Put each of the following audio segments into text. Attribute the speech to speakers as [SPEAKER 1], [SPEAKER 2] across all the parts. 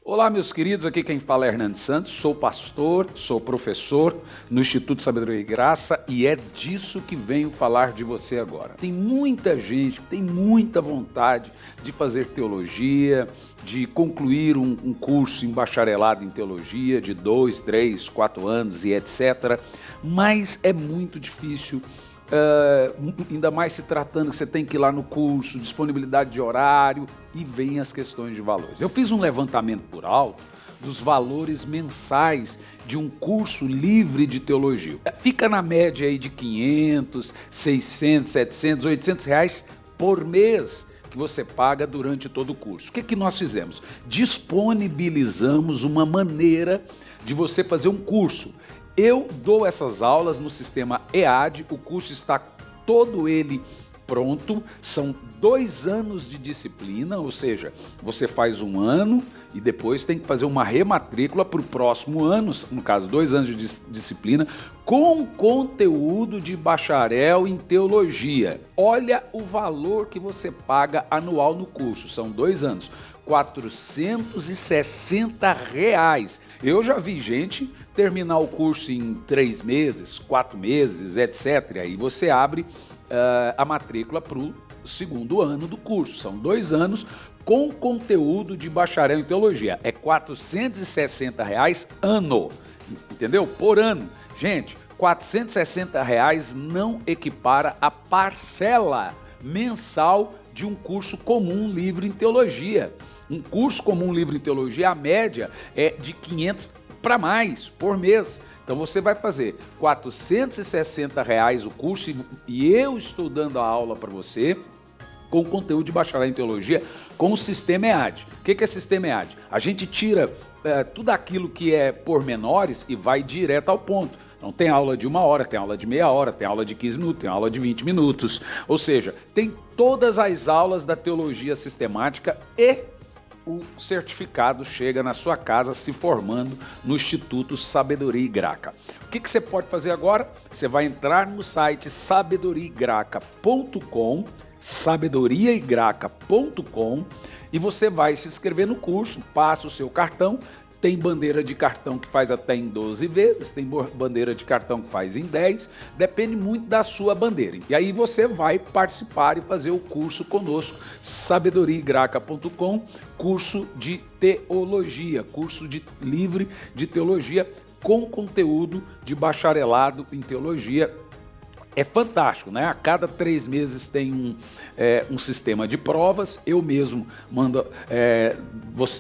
[SPEAKER 1] Olá, meus queridos, aqui quem fala é Hernandes Santos, sou pastor, sou professor no Instituto Sabedoria e Graça e é disso que venho falar de você agora. Tem muita gente que tem muita vontade de fazer teologia, de concluir um curso em bacharelado em teologia de 2, 3, 4 anos e etc., mas é muito difícil. Ainda mais se tratando que você tem que ir lá no curso, disponibilidade de horário e vem as questões de valores. Eu fiz um levantamento por alto dos valores mensais de um curso livre de teologia. Fica na média aí de 500, 600, 700, 800 reais por mês que você paga durante todo o curso. O que nós fizemos? Disponibilizamos uma maneira de você fazer um curso. Eu dou essas aulas no sistema EAD, o curso está todo ele pronto, são 2 anos de disciplina, ou seja, você faz 1 ano e depois tem que fazer uma rematrícula para o próximo ano, no caso 2 anos de disciplina, com conteúdo de bacharel em teologia. Olha o valor que você paga anual no curso, são 2 anos. R$460. Eu já vi gente terminar o curso em 3 meses, 4 meses, etc. Aí você abre a matrícula para o 2º ano do curso. São 2 anos com conteúdo de bacharel em teologia. É R$460 ano, entendeu? Por ano. Gente, R$460 não equipara a parcela mensal de um curso comum livre em teologia. Um curso comum livre em teologia, a média é de 500 para mais por mês. Então você vai fazer R$460 o curso e eu estou dando a aula para você com conteúdo de bacharel em teologia com o sistema EAD. O que é sistema EAD? A gente tira tudo aquilo que é pormenores e vai direto ao ponto. Então tem aula de 1 hora, tem aula de meia hora, tem aula de 15 minutos, tem aula de 20 minutos. Ou seja, tem todas as aulas da teologia sistemática e o certificado chega na sua casa se formando no Instituto Sabedoria e Graça. O que você pode fazer agora? Você vai entrar no site sabedoriaigraca.com e você vai se inscrever no curso, passa o seu cartão. Tem bandeira de cartão que faz até em 12 vezes, tem bandeira de cartão que faz em 10, depende muito da sua bandeira. E aí você vai participar e fazer o curso conosco, sabedoriaigraca.com, curso de teologia, curso livre de teologia com conteúdo de bacharelado em teologia. É fantástico, né? A cada 3 meses tem um sistema de provas. Eu mesmo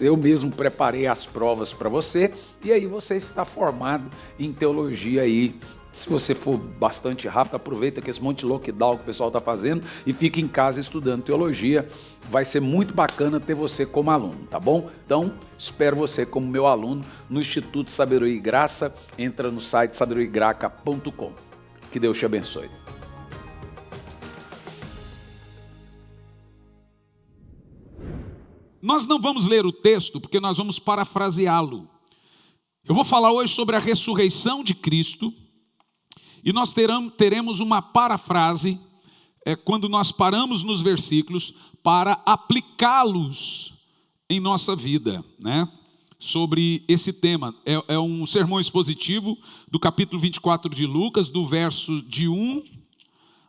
[SPEAKER 1] eu mesmo preparei as provas para você e aí você está formado em teologia aí. Se você for bastante rápido, aproveita que esse monte de lockdown que o pessoal está fazendo e fica em casa estudando teologia. Vai ser muito bacana ter você como aluno, tá bom? Então, espero você como meu aluno no Instituto Sabedoria e Graça. Entra no site sabedoriaigraca.com. Que Deus te abençoe.
[SPEAKER 2] Nós não vamos ler o texto porque nós vamos parafraseá-lo. Eu vou falar hoje sobre a ressurreição de Cristo e nós teremos uma parafrase quando nós paramos nos versículos para aplicá-los em nossa vida, né? Sobre esse tema. É um sermão expositivo do capítulo 24 de Lucas, do verso de 1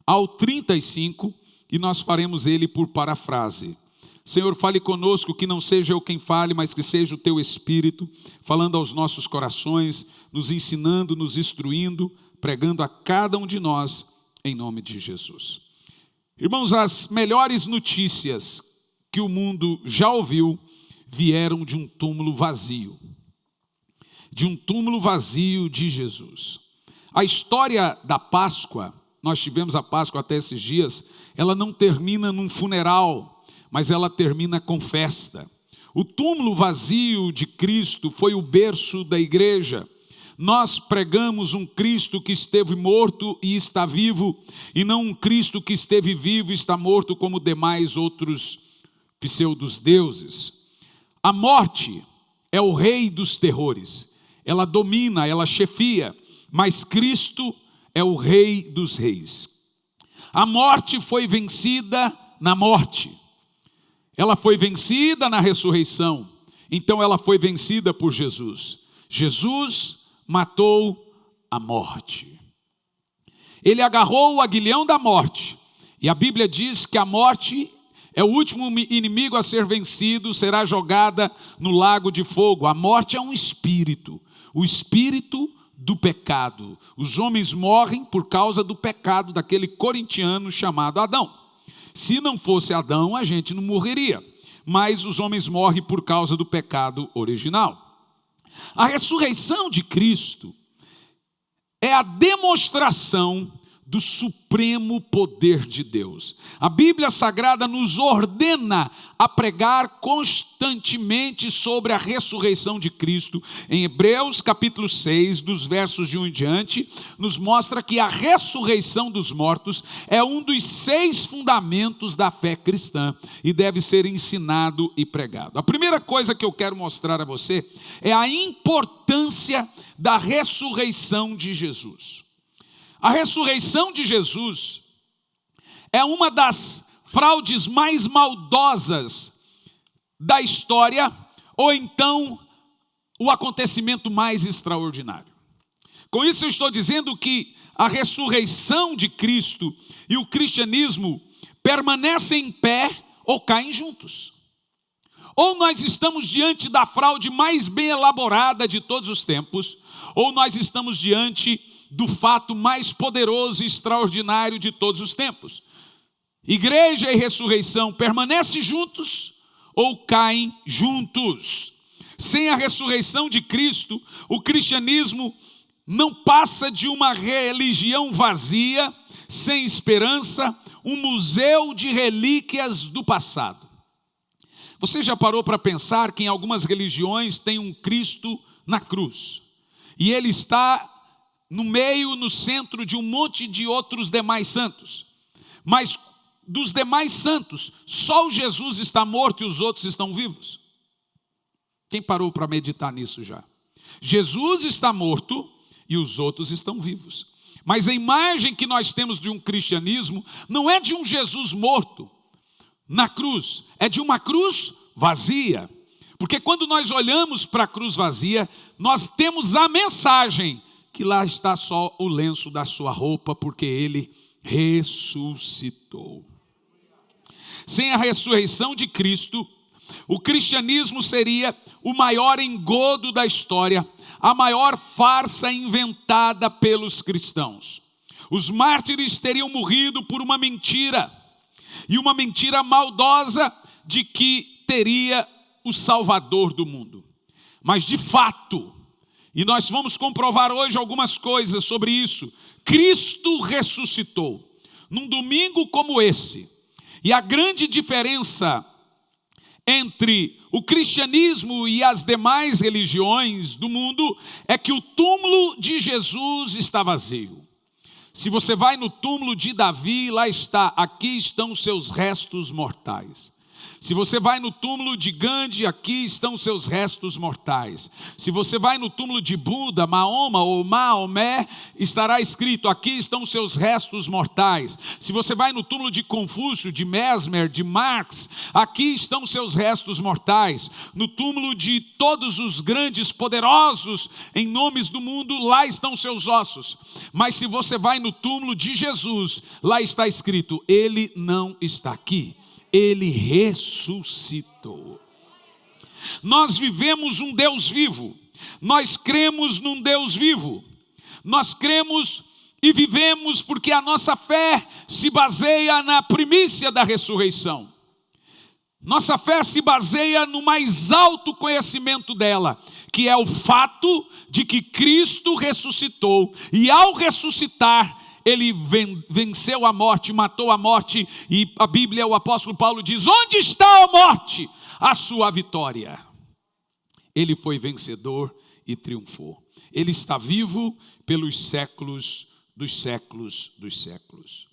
[SPEAKER 2] ao 35, e nós faremos ele por parafrase. Senhor, fale conosco, que não seja eu quem fale, mas que seja o teu Espírito, falando aos nossos corações, nos ensinando, nos instruindo, pregando a cada um de nós, em nome de Jesus. Irmãos, as melhores notícias que o mundo já ouviu vieram de um túmulo vazio. De um túmulo vazio de Jesus. A história da Páscoa, nós tivemos a Páscoa até esses dias, ela não termina num funeral, mas ela termina com festa. O túmulo vazio de Cristo foi o berço da igreja. Nós pregamos um Cristo que esteve morto e está vivo, e não um Cristo que esteve vivo e está morto como demais outros pseudos deuses. A morte é o rei dos terrores, ela domina, ela chefia, mas Cristo é o rei dos reis. A morte foi vencida na morte, ela foi vencida na ressurreição, Então ela foi vencida por Jesus. Jesus matou a morte. Ele agarrou o aguilhão da morte. E a Bíblia diz que a morte é o último inimigo a ser vencido, será jogada no lago de fogo. A morte é um espírito, o espírito do pecado. Os homens morrem por causa do pecado daquele corintiano chamado Adão. Se não fosse Adão, a gente não morreria. Mas os homens morrem por causa do pecado original. A ressurreição de Cristo é a demonstração do supremo poder de Deus. A Bíblia Sagrada nos ordena a pregar constantemente sobre a ressurreição de Cristo. Em Hebreus capítulo 6, dos versos de 1 em diante, nos mostra que a ressurreição dos mortos é um dos 6 fundamentos da fé cristã e deve ser ensinado e pregado. A primeira coisa que eu quero mostrar a você é a importância da ressurreição de Jesus. A ressurreição de Jesus é uma das fraudes mais maldosas da história, ou então o acontecimento mais extraordinário. Com isso eu estou dizendo que a ressurreição de Cristo e o cristianismo permanecem em pé ou caem juntos. Ou nós estamos diante da fraude mais bem elaborada de todos os tempos, ou nós estamos diante do fato mais poderoso e extraordinário de todos os tempos. Igreja e ressurreição permanecem juntos ou caem juntos. Sem a ressurreição de Cristo, o cristianismo não passa de uma religião vazia, sem esperança, um museu de relíquias do passado. Você já parou para pensar que em algumas religiões tem um Cristo na cruz, e ele está no meio, no centro de um monte de outros demais santos, mas dos demais santos, só o Jesus está morto e os outros estão vivos? Quem parou para meditar nisso já? Jesus está morto e os outros estão vivos. Mas a imagem que nós temos de um cristianismo não é de um Jesus morto na cruz, é de uma cruz vazia. Porque quando nós olhamos para a cruz vazia, nós temos a mensagem que lá está só o lenço da sua roupa, porque ele ressuscitou. Sem a ressurreição de Cristo, o cristianismo seria o maior engodo da história, a maior farsa inventada pelos cristãos. Os mártires teriam morrido por uma mentira, e uma mentira maldosa de que teria o Salvador do mundo. Mas de fato, e nós vamos comprovar hoje algumas coisas sobre isso, Cristo ressuscitou num domingo como esse. E a grande diferença entre o cristianismo e as demais religiões do mundo é que o túmulo de Jesus está vazio. Se você vai no túmulo de Davi, lá está, aqui estão seus restos mortais. Se você vai no túmulo de Gandhi, aqui estão seus restos mortais. Se você vai no túmulo de Buda, Mahoma ou Maomé, estará escrito, aqui estão seus restos mortais. Se você vai no túmulo de Confúcio, de Mesmer, de Marx, aqui estão seus restos mortais. No túmulo de todos os grandes poderosos em nomes do mundo, lá estão seus ossos. Mas se você vai no túmulo de Jesus, lá está escrito, ele não está aqui. Ele ressuscitou. Nós vivemos um Deus vivo. Nós cremos num Deus vivo. Nós cremos e vivemos porque a nossa fé se baseia na primícia da ressurreição. Nossa fé se baseia no mais alto conhecimento dela, que é o fato de que Cristo ressuscitou. E ao ressuscitar, ele venceu a morte, matou a morte, e a Bíblia, o apóstolo Paulo diz, onde está a morte? A sua vitória. Ele foi vencedor e triunfou. Ele está vivo pelos séculos dos séculos dos séculos.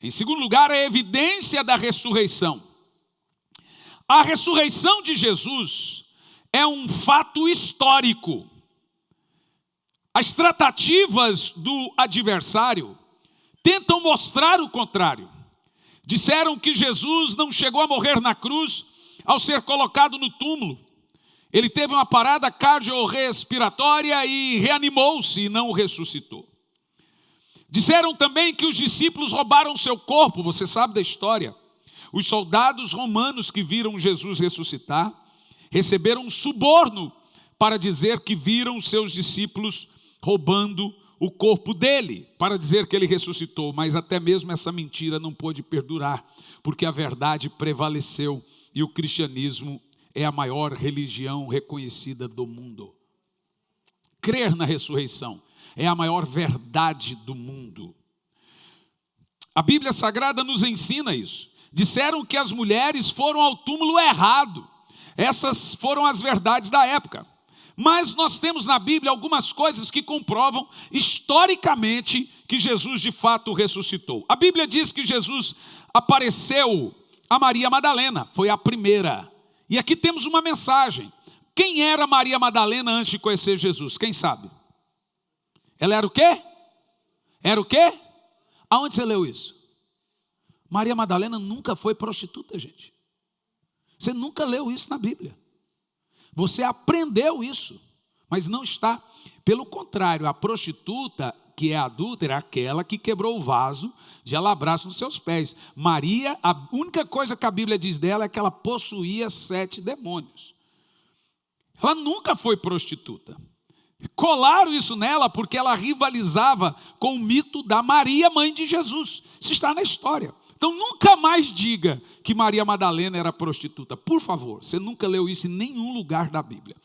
[SPEAKER 2] Em segundo lugar, a evidência da ressurreição. A ressurreição de Jesus é um fato histórico. As tratativas do adversário tentam mostrar o contrário. Disseram que Jesus não chegou a morrer na cruz ao ser colocado no túmulo. Ele teve uma parada cardiorrespiratória e reanimou-se e não o ressuscitou. Disseram também que os discípulos roubaram seu corpo, você sabe da história. Os soldados romanos que viram Jesus ressuscitar, receberam um suborno para dizer que viram seus discípulos roubando o corpo dele, para dizer que ele ressuscitou, mas até mesmo essa mentira não pôde perdurar, porque a verdade prevaleceu e o cristianismo é a maior religião reconhecida do mundo. Crer na ressurreição é a maior verdade do mundo. A Bíblia Sagrada nos ensina isso. Disseram que as mulheres foram ao túmulo errado. Essas foram as verdades da época. Mas nós temos na Bíblia algumas coisas que comprovam historicamente que Jesus de fato ressuscitou. A Bíblia diz que Jesus apareceu a Maria Madalena, foi a primeira. E aqui temos uma mensagem. Quem era Maria Madalena antes de conhecer Jesus? Quem sabe? Ela era o quê? Era o quê? Aonde você leu isso? Maria Madalena nunca foi prostituta, gente. Você nunca leu isso na Bíblia. Você aprendeu isso, mas não está. Pelo contrário, a prostituta, que é adúltera, é aquela que quebrou o vaso de alabastro nos seus pés. Maria, a única coisa que a Bíblia diz dela é que ela possuía 7 demônios. Ela nunca foi prostituta. Colaram isso nela porque ela rivalizava com o mito da Maria, mãe de Jesus. Isso está na história. Então nunca mais diga que Maria Madalena era prostituta. Por favor, você nunca leu isso em nenhum lugar da Bíblia.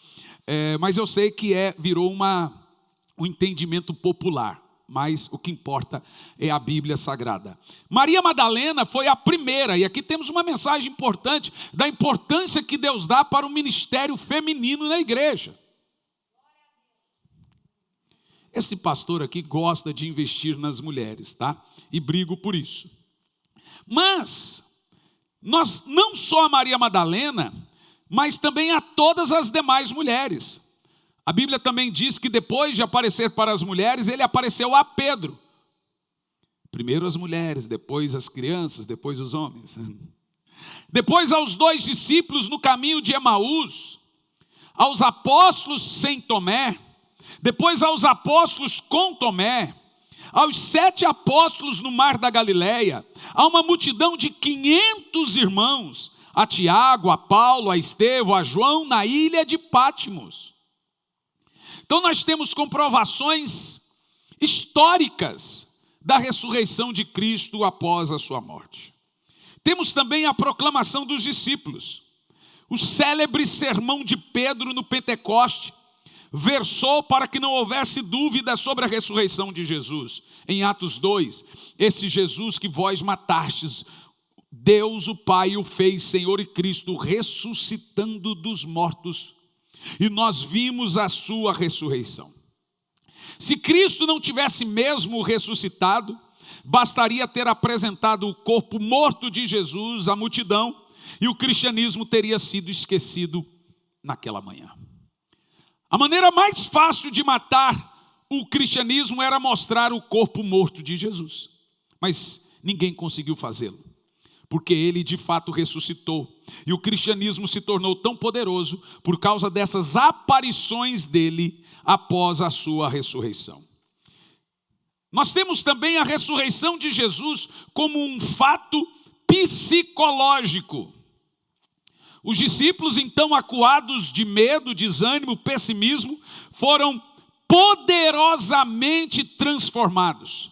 [SPEAKER 2] Mas eu sei que virou um entendimento popular. Mas o que importa é a Bíblia Sagrada. Maria Madalena foi a primeira, e aqui temos uma mensagem importante, da importância que Deus dá para o ministério feminino na igreja. Esse pastor aqui gosta de investir nas mulheres, tá? E brigo por isso. Mas, nós não só a Maria Madalena, mas também a todas as demais mulheres. A Bíblia também diz que depois de aparecer para as mulheres, ele apareceu a Pedro. Primeiro as mulheres, depois as crianças, depois os homens. Depois aos 2 discípulos no caminho de Emaús, aos apóstolos sem Tomé, depois aos apóstolos com Tomé, aos 7 apóstolos no mar da Galileia, a uma multidão de 500 irmãos, a Tiago, a Paulo, a Estevão, a João, na ilha de Pátimos. Então nós temos comprovações históricas da ressurreição de Cristo após a sua morte. Temos também a proclamação dos discípulos. O célebre sermão de Pedro no Pentecoste versou para que não houvesse dúvida sobre a ressurreição de Jesus. Em Atos 2, esse Jesus que vós matastes, Deus o Pai o fez Senhor e Cristo, ressuscitando dos mortos, e nós vimos a sua ressurreição. Se Cristo não tivesse mesmo ressuscitado, bastaria ter apresentado o corpo morto de Jesus à multidão, e o cristianismo teria sido esquecido naquela manhã. A maneira mais fácil de matar o cristianismo era mostrar o corpo morto de Jesus. Mas ninguém conseguiu fazê-lo, porque ele de fato ressuscitou. E o cristianismo se tornou tão poderoso por causa dessas aparições dele após a sua ressurreição. Nós temos também a ressurreição de Jesus como um fato psicológico. Os discípulos, então, acuados de medo, desânimo, pessimismo, foram poderosamente transformados.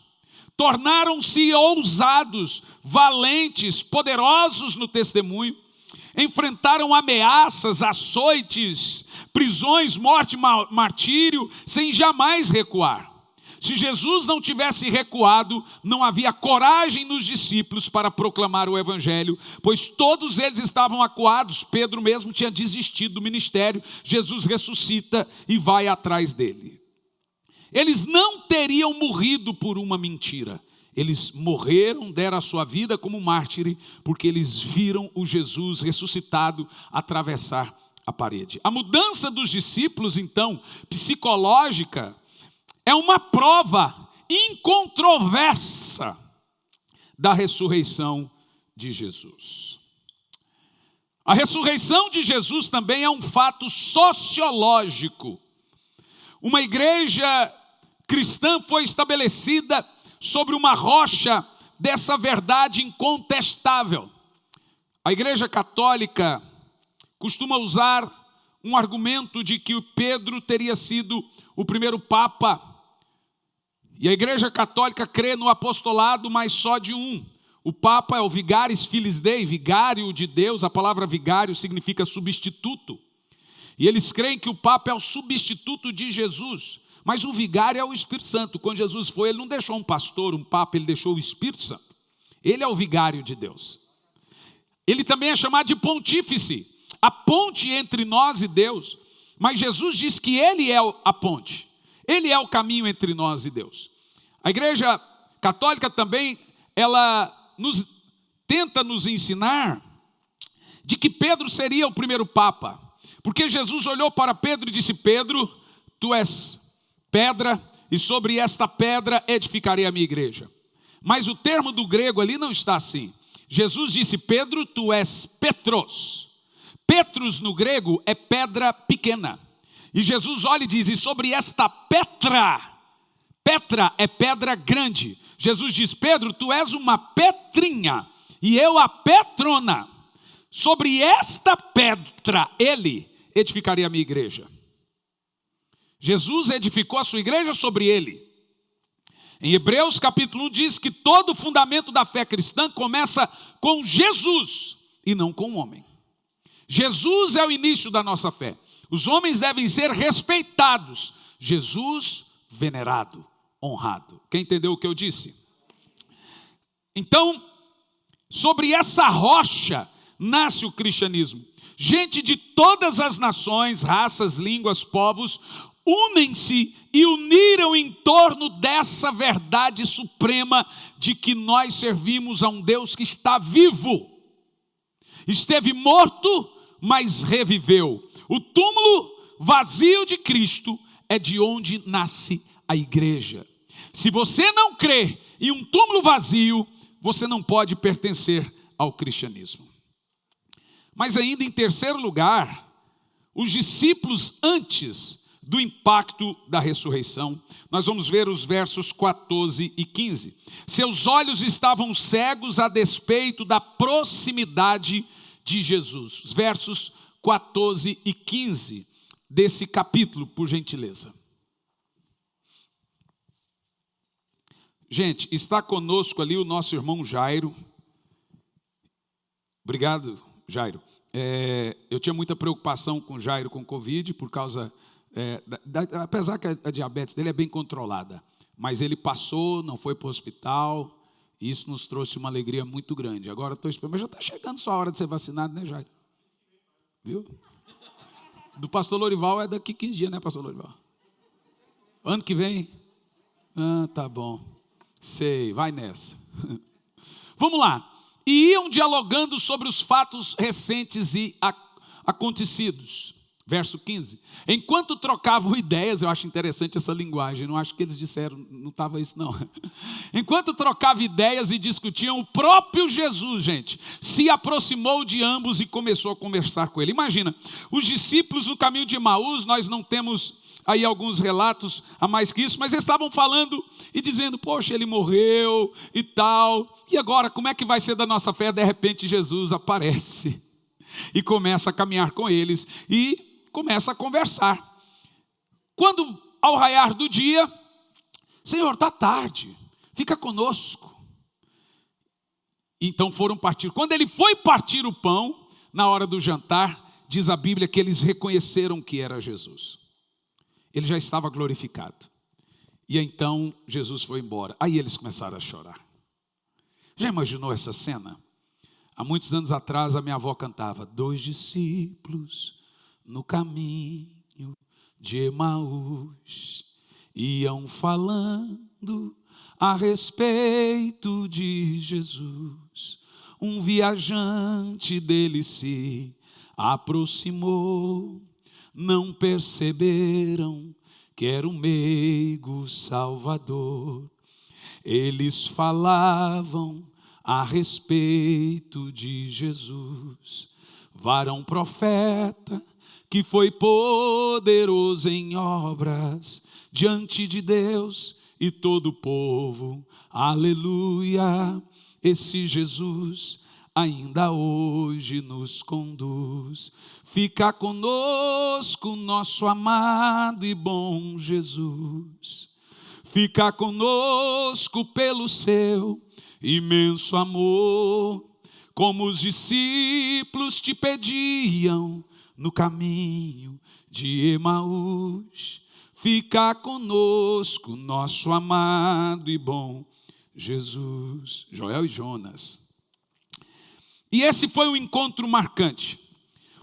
[SPEAKER 2] Tornaram-se ousados, valentes, poderosos no testemunho. Enfrentaram ameaças, açoites, prisões, morte, martírio, sem jamais recuar. Se Jesus não tivesse recuado, não havia coragem nos discípulos para proclamar o evangelho, pois todos eles estavam acuados. Pedro mesmo tinha desistido do ministério. Jesus ressuscita e vai atrás dele. Eles não teriam morrido por uma mentira. Eles morreram, deram a sua vida como mártire, porque eles viram o Jesus ressuscitado atravessar a parede. A mudança dos discípulos, então, psicológica, é uma prova incontroversa da ressurreição de Jesus. A ressurreição de Jesus também é um fato sociológico. Uma igreja cristã foi estabelecida sobre uma rocha dessa verdade incontestável. A igreja católica costuma usar um argumento de que o Pedro teria sido o primeiro papa. E a igreja católica crê no apostolado, mas só de um. O Papa é o Vigaris Filii Dei, vigário de Deus. A palavra vigário significa substituto. E eles creem que o Papa é o substituto de Jesus. Mas o vigário é o Espírito Santo. Quando Jesus foi, ele não deixou um pastor, um Papa, ele deixou o Espírito Santo. Ele é o vigário de Deus. Ele também é chamado de pontífice, a ponte entre nós e Deus. Mas Jesus diz que ele é a ponte. Ele é o caminho entre nós e Deus. A igreja católica também, ela tenta nos ensinar de que Pedro seria o primeiro papa, porque Jesus olhou para Pedro e disse: Pedro, tu és pedra, e sobre esta pedra edificarei a minha igreja. Mas o termo do grego ali não está assim. Jesus disse: Pedro, tu és Petros. Petros no grego é pedra pequena. E Jesus olha e diz: e sobre esta Petra é pedra grande. Jesus diz: Pedro, tu és uma pedrinha, e eu a Petrona. Sobre esta pedra, ele edificaria a minha igreja. Jesus edificou a sua igreja sobre ele. Em Hebreus capítulo 1 diz que todo o fundamento da fé cristã começa com Jesus e não com o homem. Jesus é o início da nossa fé. Os homens devem ser respeitados. Jesus venerado, honrado. Quem entendeu o que eu disse? Então, sobre essa rocha nasce o cristianismo. Gente de todas as nações, raças, línguas, povos, unem-se e uniram em torno dessa verdade suprema de que nós servimos a um Deus que está vivo. Esteve morto, mas reviveu. O túmulo vazio de Cristo é de onde nasce a igreja. Se você não crê em um túmulo vazio, você não pode pertencer ao cristianismo. Mas ainda em terceiro lugar, os discípulos antes do impacto da ressurreição, nós vamos ver os versos 14 e 15. Seus olhos estavam cegos a despeito da proximidade de Jesus. Os versos 14 e 15 desse capítulo, por gentileza. Gente, está conosco ali o nosso irmão Jairo. Obrigado, Jairo. Eu tinha muita preocupação com Jairo com Covid, por causa, apesar que a diabetes dele é bem controlada, mas ele passou, não foi para o hospital, e isso nos trouxe uma alegria muito grande. Agora estou esperando, mas já está chegando sua hora de ser vacinado, né, Jairo? Viu? Do pastor Lorival é daqui 15 dias, né, pastor Lorival? Ano que vem? Ah, tá bom. Sei, vai nessa. Vamos lá. E iam dialogando sobre os fatos recentes e acontecidos. Verso 15. Enquanto trocavam ideias, eu acho interessante essa linguagem, não acho que eles disseram, não estava isso não. Enquanto trocavam ideias e discutiam, o próprio Jesus, gente, se aproximou de ambos e começou a conversar com ele. Imagina, os discípulos no caminho de Emaús, nós não temos aí alguns relatos a mais que isso, mas eles estavam falando e dizendo: poxa, ele morreu e tal, e agora como é que vai ser da nossa fé? De repente Jesus aparece e começa a caminhar com eles e começa a conversar. Quando ao raiar do dia: Senhor, está tarde, fica conosco. Então foram partir. Quando ele foi partir o pão, na hora do jantar, diz a Bíblia que eles reconheceram que era Jesus. Ele já estava glorificado. E então Jesus foi embora. Aí eles começaram a chorar. Já imaginou essa cena? Há muitos anos atrás a minha avó cantava: 2 discípulos no caminho de Emaús iam falando a respeito de Jesus. Um viajante dele se aproximou, não perceberam que era um meigo Salvador. Eles falavam a respeito de Jesus. varão profeta, que foi poderoso em obras, diante de Deus e todo o povo. Aleluia, esse Jesus ainda hoje nos conduz. Fica conosco, nosso amado e bom Jesus. Fica conosco pelo seu imenso amor, como os discípulos te pediam no caminho de Emaús. Fica conosco, nosso amado e bom Jesus. Joel e Jonas. E esse foi um encontro marcante.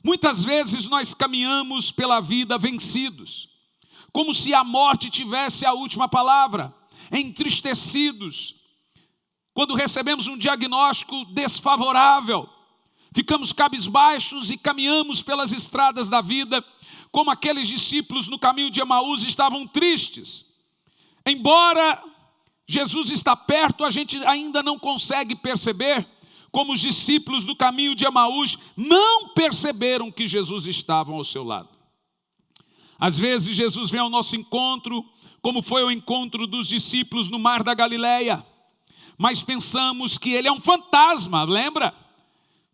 [SPEAKER 2] Muitas vezes nós caminhamos pela vida vencidos, como se a morte tivesse a última palavra, entristecidos. Quando recebemos um diagnóstico desfavorável, ficamos cabisbaixos e caminhamos pelas estradas da vida, como aqueles discípulos no caminho de Emaús estavam tristes. Embora Jesus está perto, a gente ainda não consegue perceber, como os discípulos do caminho de Emaús não perceberam que Jesus estava ao seu lado. Às vezes Jesus vem ao nosso encontro, como foi o encontro dos discípulos no mar da Galileia, mas pensamos que ele é um fantasma, lembra?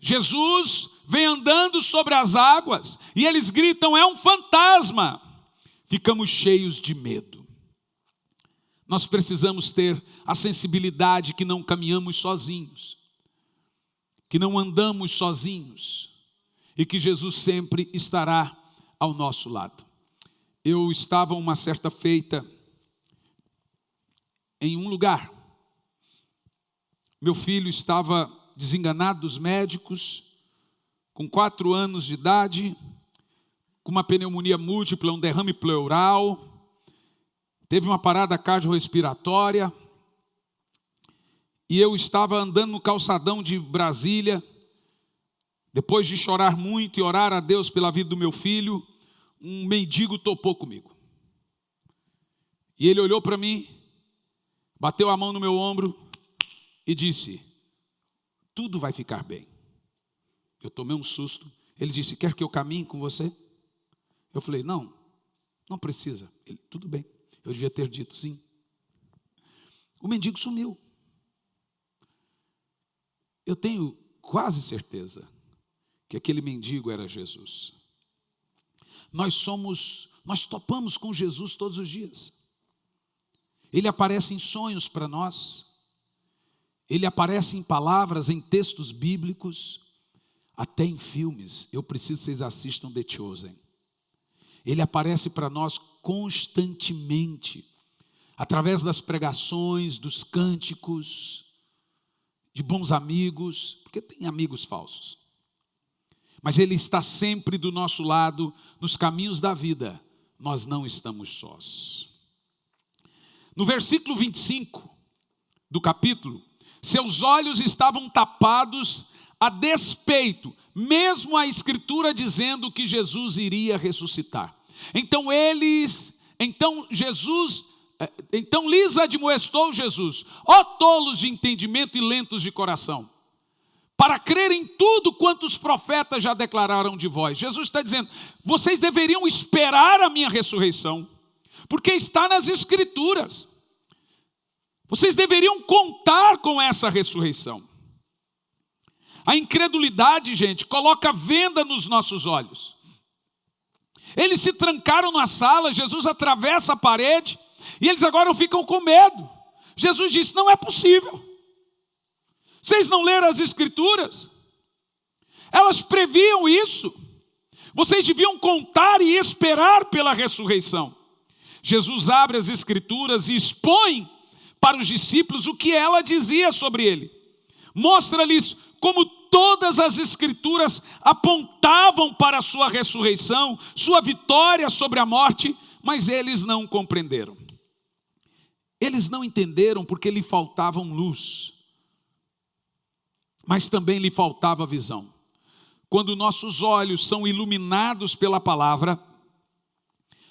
[SPEAKER 2] Jesus vem andando sobre as águas e eles gritam, é um fantasma. Ficamos cheios de medo. Nós precisamos ter a sensibilidade que não caminhamos sozinhos, que não andamos sozinhos e que Jesus sempre estará ao nosso lado. Eu estava uma certa feita em um lugar. Meu filho estava desenganado dos médicos, com 4 anos de idade, com uma pneumonia múltipla, um derrame pleural, teve uma parada cardiorrespiratória, e eu estava andando no calçadão de Brasília, depois de chorar muito e orar a Deus pela vida do meu filho, um mendigo topou comigo. E ele olhou para mim, bateu a mão no meu ombro e disse, tudo vai ficar bem. Eu tomei um susto. Ele disse, quer que eu caminhe com você? Eu falei, não precisa. Ele, tudo bem. Eu devia ter dito sim. O mendigo sumiu. Eu tenho quase certeza que aquele mendigo era Jesus. Nós topamos com Jesus todos os dias. Ele aparece em sonhos para nós. Ele aparece em palavras, em textos bíblicos, até em filmes. Eu preciso que vocês assistam The Chosen. Ele aparece para nós constantemente, através das pregações, dos cânticos, de bons amigos, porque tem amigos falsos. Mas Ele está sempre do nosso lado, nos caminhos da vida, nós não estamos sós. No versículo 25 do capítulo, seus olhos estavam tapados a despeito, mesmo a Escritura dizendo que Jesus iria ressuscitar. Então lhes admoestou Jesus, ó tolos de entendimento e lentos de coração, para crer em tudo quanto os profetas já declararam de vós. Jesus está dizendo, vocês deveriam esperar a minha ressurreição, porque está nas Escrituras. Vocês deveriam contar com essa ressurreição. A incredulidade, gente, coloca venda nos nossos olhos. Eles se trancaram na sala, Jesus atravessa a parede, e eles agora ficam com medo. Jesus disse, não é possível. Vocês não leram as Escrituras? Elas previam isso. Vocês deviam contar e esperar pela ressurreição. Jesus abre as Escrituras e expõe para os discípulos o que ela dizia sobre ele. Mostra-lhes como todas as Escrituras apontavam para a sua ressurreição, sua vitória sobre a morte, mas eles não compreenderam. Eles não entenderam porque lhe faltavam luz, mas também lhe faltava visão. Quando nossos olhos são iluminados pela palavra,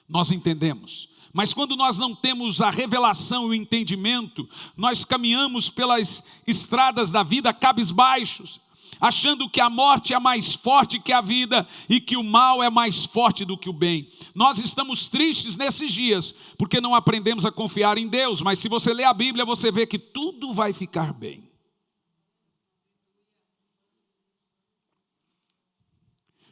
[SPEAKER 2] nós entendemos. Mas quando nós não temos a revelação e o entendimento, nós caminhamos pelas estradas da vida cabisbaixos. achando que a morte é mais forte que a vida e que o mal é mais forte do que o bem. Nós estamos tristes nesses dias, porque não aprendemos a confiar em Deus, mas se você ler a Bíblia, você vê que tudo vai ficar bem.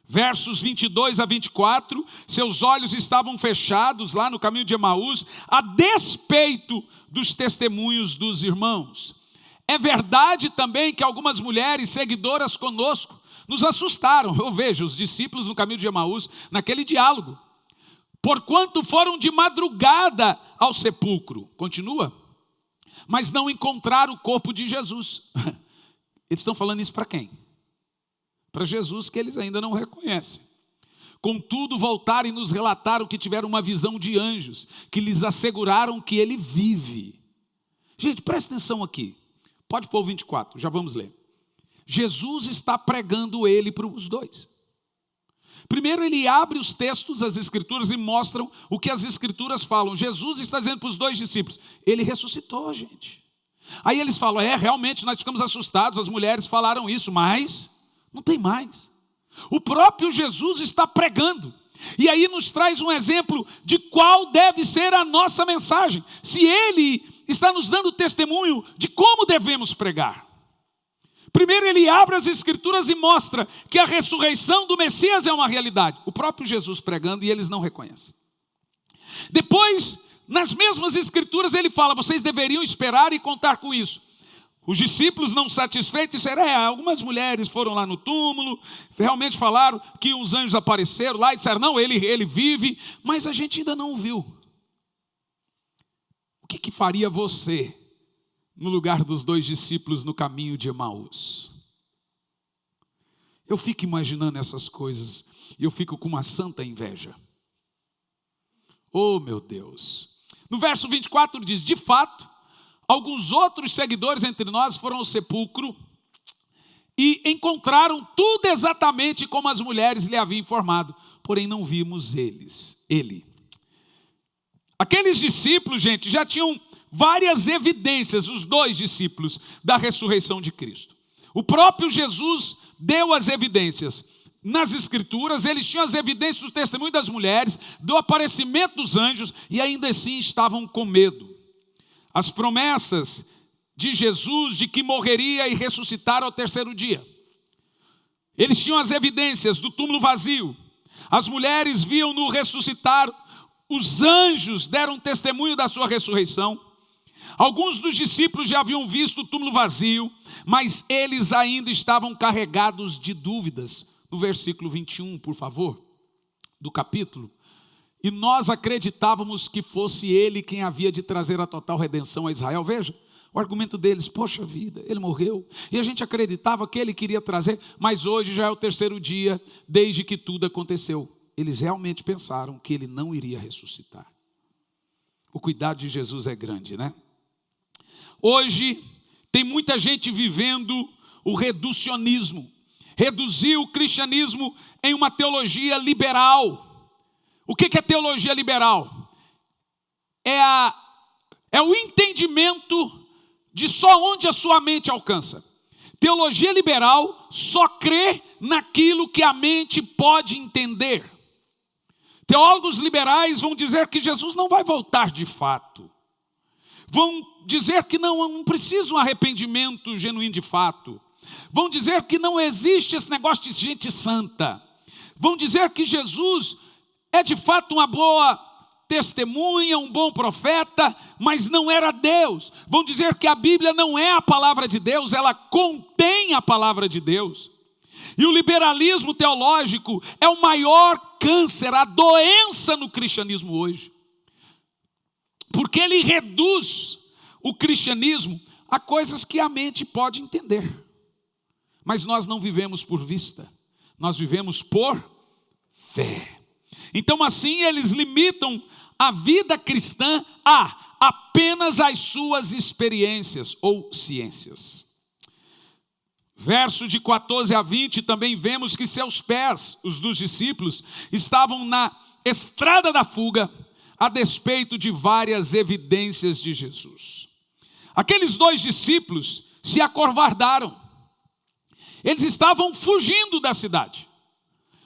[SPEAKER 2] Versos 22 a 24, seus olhos estavam fechados lá no caminho de Emaús, a despeito dos testemunhos dos irmãos. É verdade também que algumas mulheres seguidoras conosco nos assustaram. Eu vejo os discípulos no caminho de Emaús, naquele diálogo. Porquanto foram de madrugada ao sepulcro. Continua. Mas não encontraram o corpo de Jesus. Eles estão falando isso para quem? Para Jesus, que eles ainda não reconhecem. Contudo, voltaram e nos relataram que tiveram uma visão de anjos, que lhes asseguraram que ele vive. Gente, presta atenção aqui. Pode pôr o 24, já vamos ler. Jesus está pregando ele para os dois. Primeiro ele abre os textos, as escrituras, e mostram o que as escrituras falam. Jesus está dizendo para os dois discípulos, ele ressuscitou, gente. Aí eles falam, realmente nós ficamos assustados, as mulheres falaram isso, mas não tem mais. O próprio Jesus está pregando. E aí nos traz um exemplo de qual deve ser a nossa mensagem. Se ele está nos dando testemunho de como devemos pregar. Primeiro ele abre as escrituras e mostra que a ressurreição do Messias é uma realidade. O próprio Jesus pregando e eles não reconhecem. Depois, nas mesmas escrituras ele fala, vocês deveriam esperar e contar com isso. Os discípulos não satisfeitos disseram, algumas mulheres foram lá no túmulo, realmente falaram que uns anjos apareceram lá e disseram, não, ele vive, mas a gente ainda não o viu. O que faria você no lugar dos dois discípulos no caminho de Emaús? Eu fico imaginando essas coisas e eu fico com uma santa inveja. Oh meu Deus! No verso 24 diz, de fato, alguns outros seguidores entre nós foram ao sepulcro e encontraram tudo exatamente como as mulheres lhe haviam informado, porém não vimos ele. Aqueles discípulos, gente, já tinham várias evidências, os dois discípulos, da ressurreição de Cristo. O próprio Jesus deu as evidências. Nas escrituras, eles tinham as evidências do testemunho das mulheres, do aparecimento dos anjos, e ainda assim estavam com medo. As promessas de Jesus de que morreria e ressuscitar ao terceiro dia. Eles tinham as evidências do túmulo vazio. As mulheres viam-no ressuscitar. Os anjos deram testemunho da sua ressurreição. Alguns dos discípulos já haviam visto o túmulo vazio, mas eles ainda estavam carregados de dúvidas. No versículo 21, por favor, do capítulo. E nós acreditávamos que fosse ele quem havia de trazer a total redenção a Israel. Veja, o argumento deles, poxa vida, ele morreu. E a gente acreditava que ele queria trazer, mas hoje já é o terceiro dia desde que tudo aconteceu. Eles realmente pensaram que ele não iria ressuscitar. O cuidado de Jesus é grande, né? Hoje tem muita gente vivendo o reducionismo. Reduziu o cristianismo em uma teologia liberal. O que é teologia liberal? É o entendimento de só onde a sua mente alcança. Teologia liberal só crê naquilo que a mente pode entender. Teólogos liberais vão dizer que Jesus não vai voltar de fato. Vão dizer que não precisa um arrependimento genuíno de fato. Vão dizer que não existe esse negócio de gente santa. Vão dizer que Jesus é de fato uma boa testemunha, um bom profeta, mas não era Deus. Vão dizer que a Bíblia não é a palavra de Deus, ela contém a palavra de Deus. E o liberalismo teológico é o maior câncer, a doença no cristianismo hoje. Porque ele reduz o cristianismo a coisas que a mente pode entender. Mas nós não vivemos por vista, nós vivemos por fé. Então assim eles limitam a vida cristã a apenas as suas experiências ou ciências. Verso de 14 a 20 também vemos que seus pés, os dos discípulos, estavam na estrada da fuga, a despeito de várias evidências de Jesus. Aqueles dois discípulos se acovardaram. Eles estavam fugindo da cidade.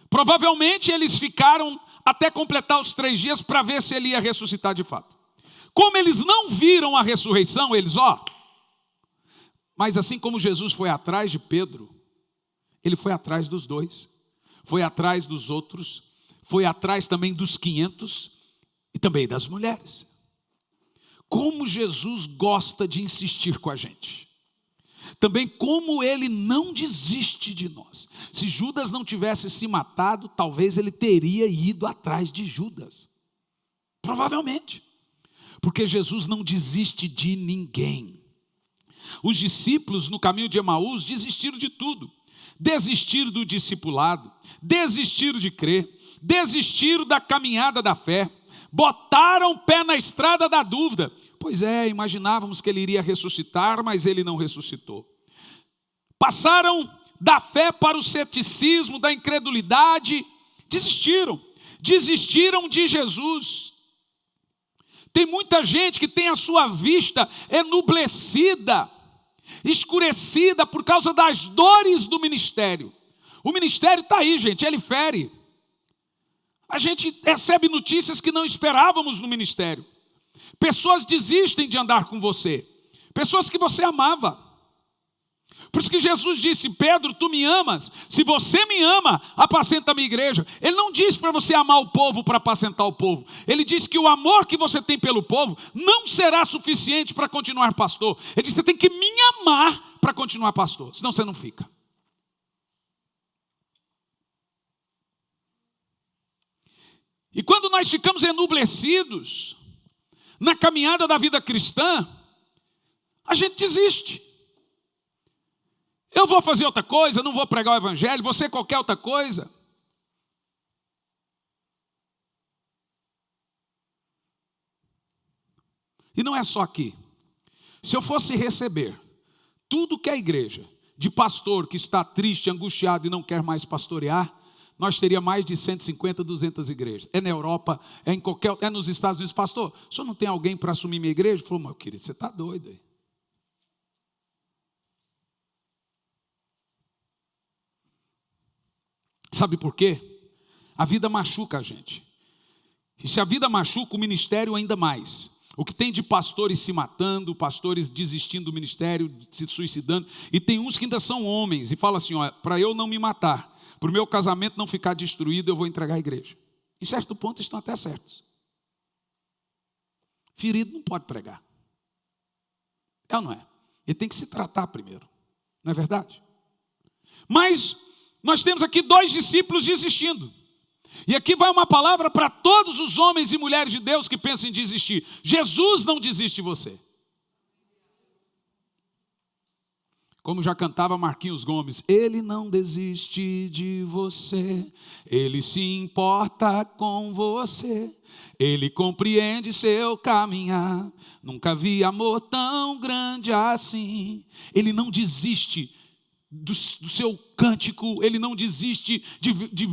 [SPEAKER 2] Provavelmente eles ficaram até completar os 3 dias para ver se ele ia ressuscitar de fato. Como eles não viram a ressurreição, mas assim como Jesus foi atrás de Pedro, ele foi atrás dos 2, foi atrás dos outros, foi atrás também dos 500 e também das mulheres. Como Jesus gosta de insistir com a gente. Também como ele não desiste de nós. Se Judas não tivesse se matado, talvez ele teria ido atrás de Judas. Provavelmente. Porque Jesus não desiste de ninguém. Os discípulos no caminho de Emaús desistiram de tudo. Desistiram do discipulado, desistiram de crer, desistiram da caminhada da fé, botaram o pé na estrada da dúvida. Pois é, imaginávamos que ele iria ressuscitar, mas ele não ressuscitou. Passaram da fé para o ceticismo, da incredulidade, desistiram de Jesus. Tem muita gente que tem a sua vista enublecida, escurecida por causa das dores do ministério. O ministério está aí, gente, ele fere. A gente recebe notícias que não esperávamos no ministério. Pessoas desistem de andar com você. Pessoas que você amava. Por isso que Jesus disse: Pedro, tu me amas. Se você me ama, apacenta a minha igreja. Ele não disse para você amar o povo para apacentar o povo. Ele disse que o amor que você tem pelo povo não será suficiente para continuar pastor. Ele disse: você tem que me amar para continuar pastor, senão você não fica. E quando nós ficamos enublecidos na caminhada da vida cristã, a gente desiste. Eu vou fazer outra coisa, não vou pregar o evangelho, vou ser qualquer outra coisa. E não é só aqui. Se eu fosse receber tudo que a igreja, de pastor que está triste, angustiado e não quer mais pastorear, nós teríamos mais de 150, 200 igrejas. É na Europa, é nos Estados Unidos. Pastor, o senhor não tem alguém para assumir minha igreja? Ele falou: meu querido, você está doido aí. Sabe por quê? A vida machuca a gente. E se a vida machuca, o ministério ainda mais. O que tem de pastores se matando, pastores desistindo do ministério, se suicidando. E tem uns que ainda são homens e falam assim: para eu não me matar, para o meu casamento não ficar destruído, eu vou entregar a igreja. Em certo ponto estão até certos. Ferido não pode pregar. É ou não é? Ele tem que se tratar primeiro. Não é verdade? Mas nós temos aqui 2 discípulos desistindo. E aqui vai uma palavra para todos os homens e mulheres de Deus que pensam em desistir. Jesus não desiste de você. Como já cantava Marquinhos Gomes: Ele não desiste de você, Ele se importa com você, Ele compreende seu caminhar, nunca vi amor tão grande assim. Ele não desiste do seu cântico, Ele não desiste de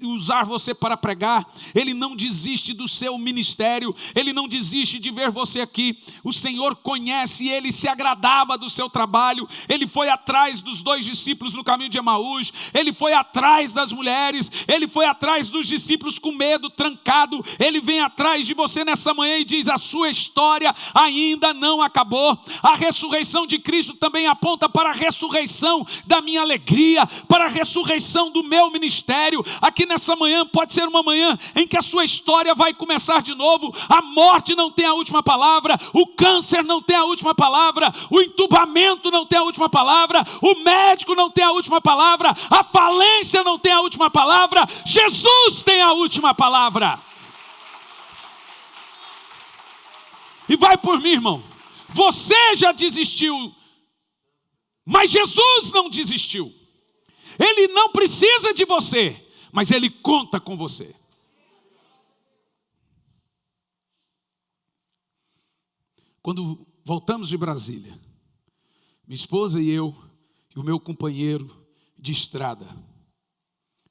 [SPEAKER 2] usar você para pregar, Ele não desiste do seu ministério, Ele não desiste de ver você aqui. O Senhor conhece, Ele se agradava do seu trabalho. Ele foi atrás dos 2 discípulos no caminho de Emaús, Ele foi atrás das mulheres, Ele foi atrás dos discípulos com medo, trancado. Ele vem atrás de você nessa manhã e diz: a sua história ainda não acabou. A ressurreição de Cristo também aponta para a ressurreição da minha alegria, para a ressurreição do meu ministério. Aqui nessa manhã pode ser uma manhã em que a sua história vai começar de novo. A morte não tem a última palavra, o câncer não tem a última palavra, o entubamento não tem a última palavra, o médico não tem a última palavra, a falência não tem a última palavra. Jesus tem a última palavra. E vai por mim, irmão. Você já desistiu, mas Jesus não desistiu. Ele não precisa de você, mas Ele conta com você. Quando voltamos de Brasília, minha esposa e eu, e o meu companheiro de estrada,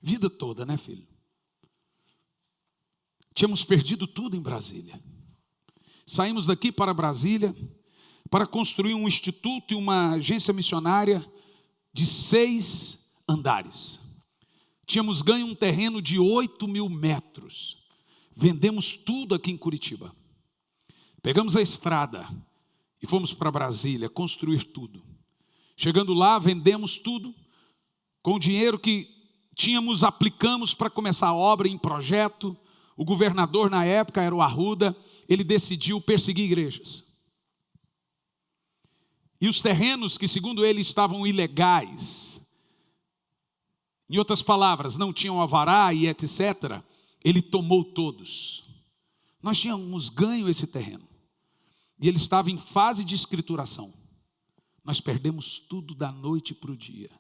[SPEAKER 2] vida toda, né, filho? Tínhamos perdido tudo em Brasília. Saímos daqui para Brasília para construir um instituto e uma agência missionária de 6 andares. Tínhamos ganho um terreno de 8.000 metros. Vendemos tudo aqui em Curitiba. Pegamos a estrada e fomos para Brasília construir tudo. Chegando lá, vendemos tudo. Com o dinheiro que tínhamos, aplicamos para começar a obra em projeto. O governador na época era o Arruda. Ele decidiu perseguir igrejas. E os terrenos que, segundo ele, estavam ilegais, em outras palavras, não tinham alvará e etc., ele tomou todos. Nós tínhamos ganho esse terreno. E ele estava em fase de escrituração. Nós perdemos tudo da noite para o dia.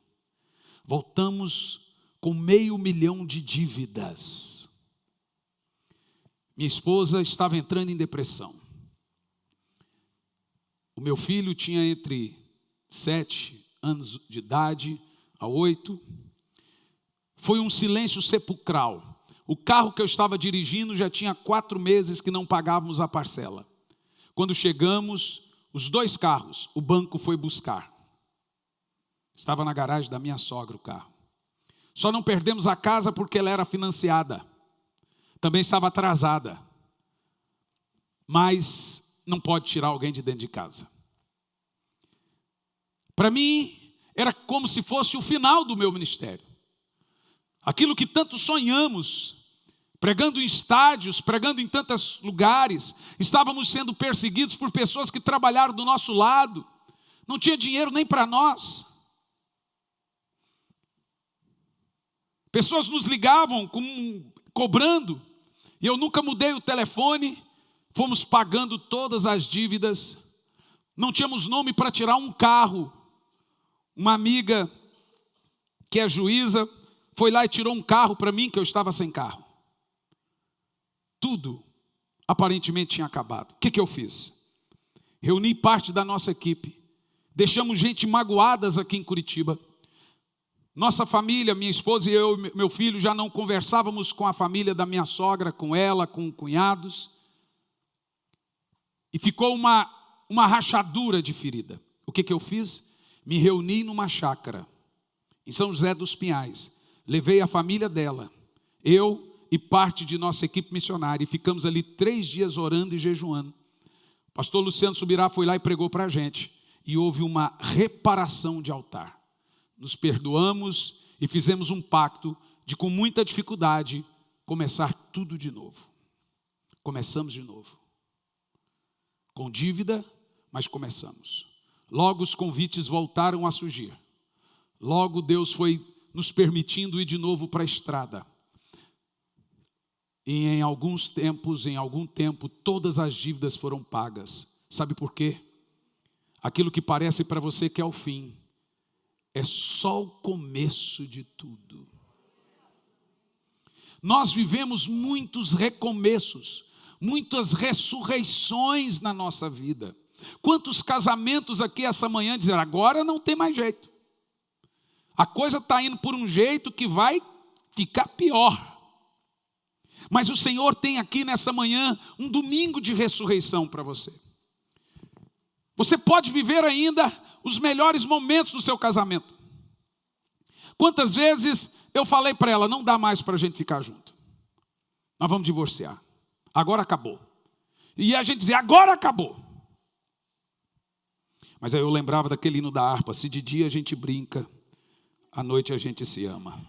[SPEAKER 2] Voltamos com 500 mil de dívidas. Minha esposa estava entrando em depressão. O meu filho tinha entre 7 anos de idade a 8. Foi um silêncio sepulcral. O carro que eu estava dirigindo já tinha 4 meses que não pagávamos a parcela. Quando chegamos, os 2 carros, o banco foi buscar. Estava na garagem da minha sogra o carro. Só não perdemos a casa porque ela era financiada. Também estava atrasada. Mas não pode tirar alguém de dentro de casa. Para mim, era como se fosse o final do meu ministério. Aquilo que tanto sonhamos, pregando em estádios, pregando em tantos lugares, estávamos sendo perseguidos por pessoas que trabalharam do nosso lado, não tinha dinheiro nem para nós. Pessoas nos ligavam cobrando, e eu nunca mudei o telefone, fomos pagando todas as dívidas, não tínhamos nome para tirar um carro. Uma amiga que é juíza, foi lá e tirou um carro para mim, que eu estava sem carro. Tudo aparentemente tinha acabado. O que eu fiz? Reuni parte da nossa equipe. Deixamos gente magoadas aqui em Curitiba. Nossa família, minha esposa e eu, meu filho, já não conversávamos com a família da minha sogra, com ela, com cunhados. E ficou uma rachadura de ferida. O que eu fiz? Me reuni numa chácara, em São José dos Pinhais. Levei a família dela, eu e parte de nossa equipe missionária, e ficamos ali 3 dias orando e jejuando. O pastor Luciano Subirá foi lá e pregou para a gente, e houve uma reparação de altar. Nos perdoamos e fizemos um pacto de, com muita dificuldade, começar tudo de novo. Começamos de novo. Com dívida, mas começamos. Logo os convites voltaram a surgir. Logo Deus foi nos permitindo ir de novo para a estrada. E em algum tempo, todas as dívidas foram pagas. Sabe por quê? Aquilo que parece para você que é o fim, é só o começo de tudo. Nós vivemos muitos recomeços, muitas ressurreições na nossa vida. Quantos casamentos aqui essa manhã dizer, agora não tem mais jeito. A coisa está indo por um jeito que vai ficar pior. Mas o Senhor tem aqui nessa manhã um domingo de ressurreição para você. Você pode viver ainda os melhores momentos do seu casamento. Quantas vezes eu falei para ela, não dá mais para a gente ficar junto. Nós vamos divorciar. Agora acabou. E a gente dizia, agora acabou. Mas aí eu lembrava daquele hino da harpa, se de dia a gente brinca, à noite a gente se ama.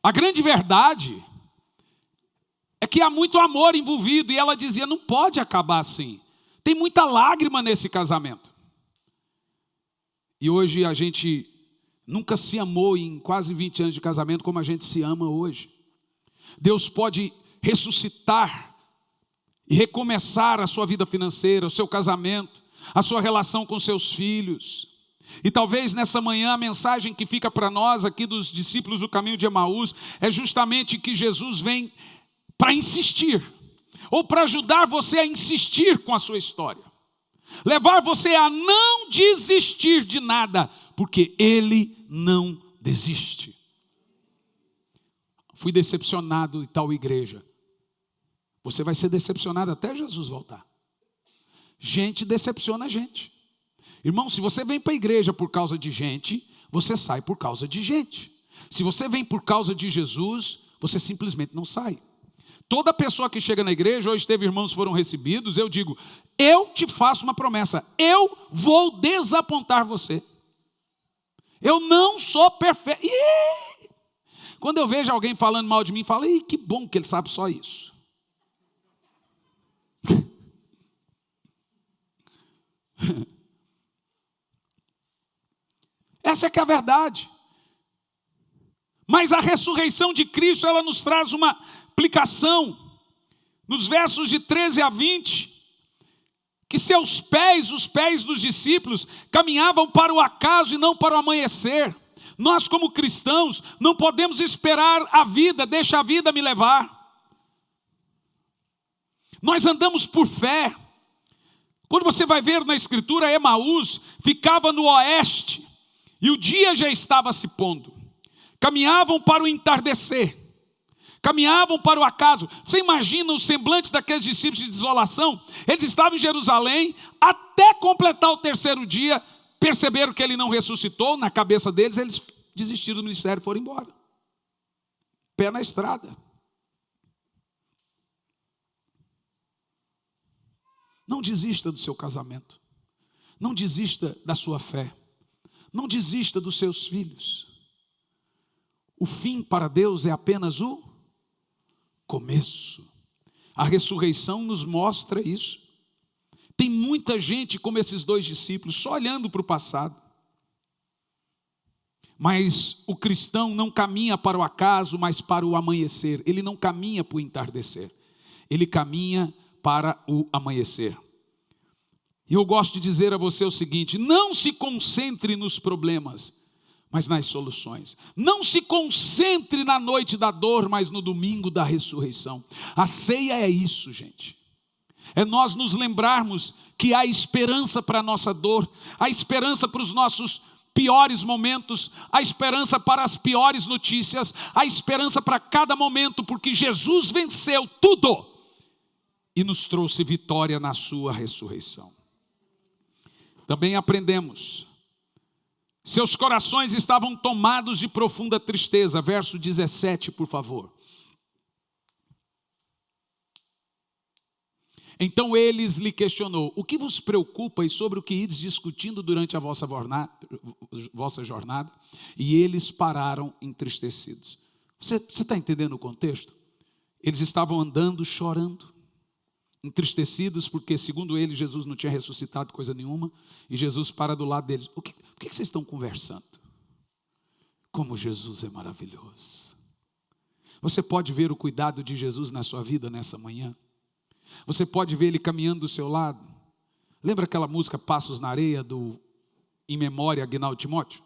[SPEAKER 2] A grande verdade é que há muito amor envolvido, e ela dizia, não pode acabar assim. Tem muita lágrima nesse casamento. E hoje a gente nunca se amou em quase 20 anos de casamento como a gente se ama hoje. Deus pode ressuscitar e recomeçar a sua vida financeira, o seu casamento, a sua relação com seus filhos. E talvez nessa manhã a mensagem que fica para nós aqui dos discípulos do caminho de Emaús é justamente que Jesus vem para insistir, ou para ajudar você a insistir com a sua história. Levar você a não desistir de nada, porque Ele não desiste. Fui decepcionado de tal igreja. Você vai ser decepcionado até Jesus voltar. Gente decepciona a gente. Irmão, se você vem para a igreja por causa de gente, você sai por causa de gente. Se você vem por causa de Jesus, você simplesmente não sai. Toda pessoa que chega na igreja, hoje teve irmãos que foram recebidos, eu digo, eu te faço uma promessa, eu vou desapontar você. Eu não sou perfeito. Quando eu vejo alguém falando mal de mim, falo, que bom que ele sabe só isso. Essa é que é a verdade. Mas a ressurreição de Cristo, ela nos traz uma aplicação. Nos versos de 13 a 20, que seus pés, os pés dos discípulos, caminhavam para o acaso e não para o amanhecer. Nós, como cristãos, não podemos esperar a vida, deixa a vida me levar. Nós andamos por fé. Quando você vai ver na Escritura, Emaús ficava no oeste, e o dia já estava se pondo. Caminhavam para o entardecer, caminhavam para o acaso. Você imagina os semblantes daqueles discípulos de desolação? Eles estavam em Jerusalém, até completar o terceiro dia, perceberam que ele não ressuscitou, na cabeça deles, eles desistiram do ministério e foram embora. Pé na estrada. Não desista do seu casamento. Não desista da sua fé. Não desista dos seus filhos. O fim para Deus é apenas o começo. A ressurreição nos mostra isso. Tem muita gente como esses dois discípulos, só olhando para o passado. Mas o cristão não caminha para o acaso, mas para o amanhecer. Ele não caminha para o entardecer. Ele caminha para o amanhecer. E eu gosto de dizer a você o seguinte: não se concentre nos problemas, mas nas soluções. Não se concentre na noite da dor, mas no domingo da ressurreição. A ceia é isso, gente. É nós nos lembrarmos que há esperança para a nossa dor, há esperança para os nossos piores momentos, há esperança para as piores notícias, há esperança para cada momento, porque Jesus venceu tudo e nos trouxe vitória na sua ressurreição. Também aprendemos, seus corações estavam tomados de profunda tristeza. Verso 17, por favor. Então eles lhe questionou: o que vos preocupa e sobre o que ides discutindo durante a vossa jornada? E eles pararam entristecidos. Você está entendendo o contexto? Eles estavam andando chorando, entristecidos, porque segundo eles Jesus não tinha ressuscitado coisa nenhuma, e Jesus para do lado deles. O que vocês estão conversando? Como Jesus é maravilhoso. Você pode ver o cuidado de Jesus na sua vida nessa manhã? Você pode ver Ele caminhando do seu lado? Lembra aquela música Passos na Areia, do Em Memória, Aguinaldo Timóteo?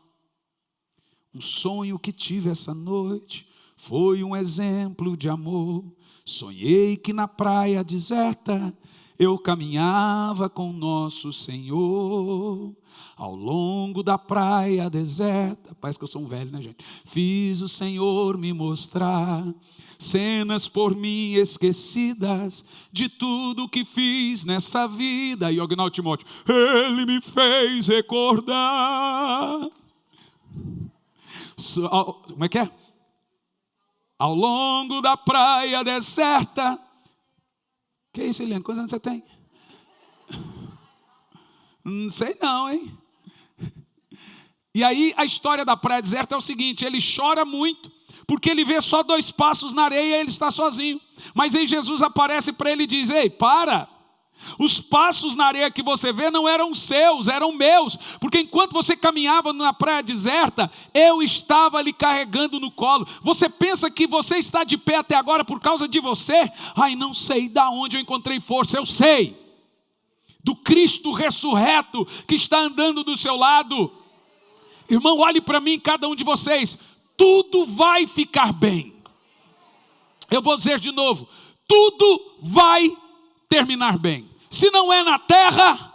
[SPEAKER 2] Um sonho que tive essa noite foi um exemplo de amor. Sonhei que na praia deserta eu caminhava com nosso Senhor. Ao longo da praia deserta, parece que eu sou um velho, né, gente? Fiz o Senhor me mostrar cenas por mim esquecidas de tudo que fiz nessa vida. E Aguinaldo Timóteo: Ele me fez recordar. Como é que é? Ao longo da praia deserta. Que isso, Eliane? Quantos anos você tem? Não sei não, hein? E aí a história da praia deserta é o seguinte: ele chora muito, porque ele vê só 2 passos na areia e ele está sozinho. Mas aí Jesus aparece para ele e diz: ei, para! Os passos na areia que você vê não eram seus, eram meus. Porque enquanto você caminhava na praia deserta, eu estava lhe carregando no colo. Você pensa que você está de pé até agora por causa de você? Ai, não sei de onde eu encontrei força. Eu sei, do Cristo ressurreto que está andando do seu lado. Irmão, olhe para mim, cada um de vocês. Tudo vai ficar bem. Eu vou dizer de novo: tudo vai terminar bem. Se não é na terra,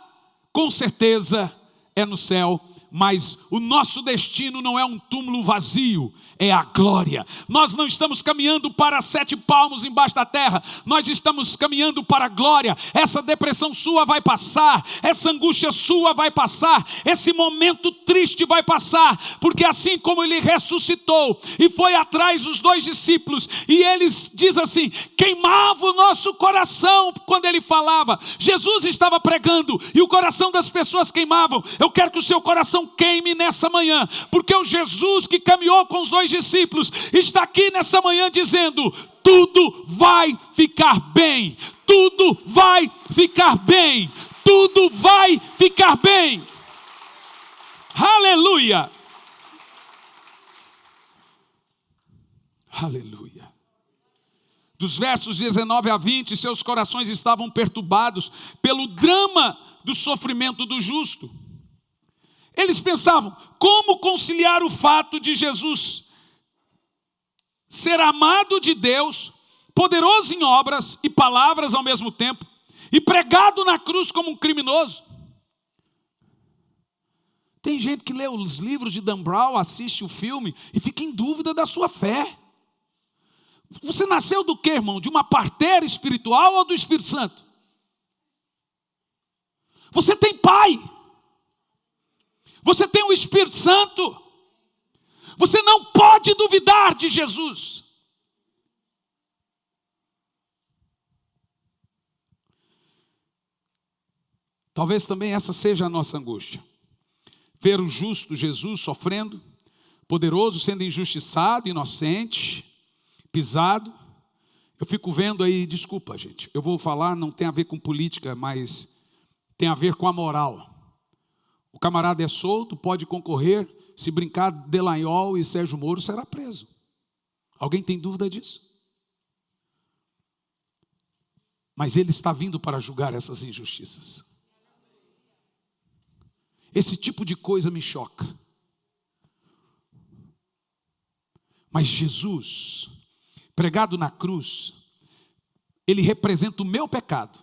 [SPEAKER 2] com certeza é no céu. mas o nosso destino não é um túmulo vazio, é a glória. Nós não estamos caminhando para 7 palmos embaixo da terra, nós estamos caminhando para a glória. Essa depressão sua vai passar, essa angústia sua vai passar, esse momento triste vai passar, porque assim como ele ressuscitou e foi atrás dos 2 discípulos, e eles, diz assim, queimava o nosso coração quando ele falava. Jesus estava pregando e o coração das pessoas queimavam. Eu quero que o seu coração queime nessa manhã, porque o Jesus que caminhou com os 2 discípulos está aqui nessa manhã dizendo: tudo vai ficar bem, tudo vai ficar bem, tudo vai ficar bem. Aleluia, aleluia. Dos versos 19 a 20, seus corações estavam perturbados pelo drama do sofrimento do justo. Eles pensavam, como conciliar o fato de Jesus ser amado de Deus, poderoso em obras e palavras ao mesmo tempo, e pregado na cruz como um criminoso? Tem gente que lê os livros de Dan Brown, assiste o filme e fica em dúvida da sua fé. Você nasceu do quê, irmão? De uma parteira espiritual ou do Espírito Santo? Você tem pai. Você tem o Espírito Santo. Você não pode duvidar de Jesus. Talvez também essa seja a nossa angústia. Ver o justo Jesus sofrendo, poderoso sendo injustiçado, inocente, pisado. Eu fico vendo aí, desculpa gente, eu vou falar, não tem a ver com política, mas tem a ver com a moral. O camarada é solto, pode concorrer, se brincar, Delanhol e Sérgio Moro será preso. Alguém tem dúvida disso? Mas ele está vindo para julgar essas injustiças. Esse tipo de coisa me choca. Mas Jesus, pregado na cruz, ele representa o meu pecado.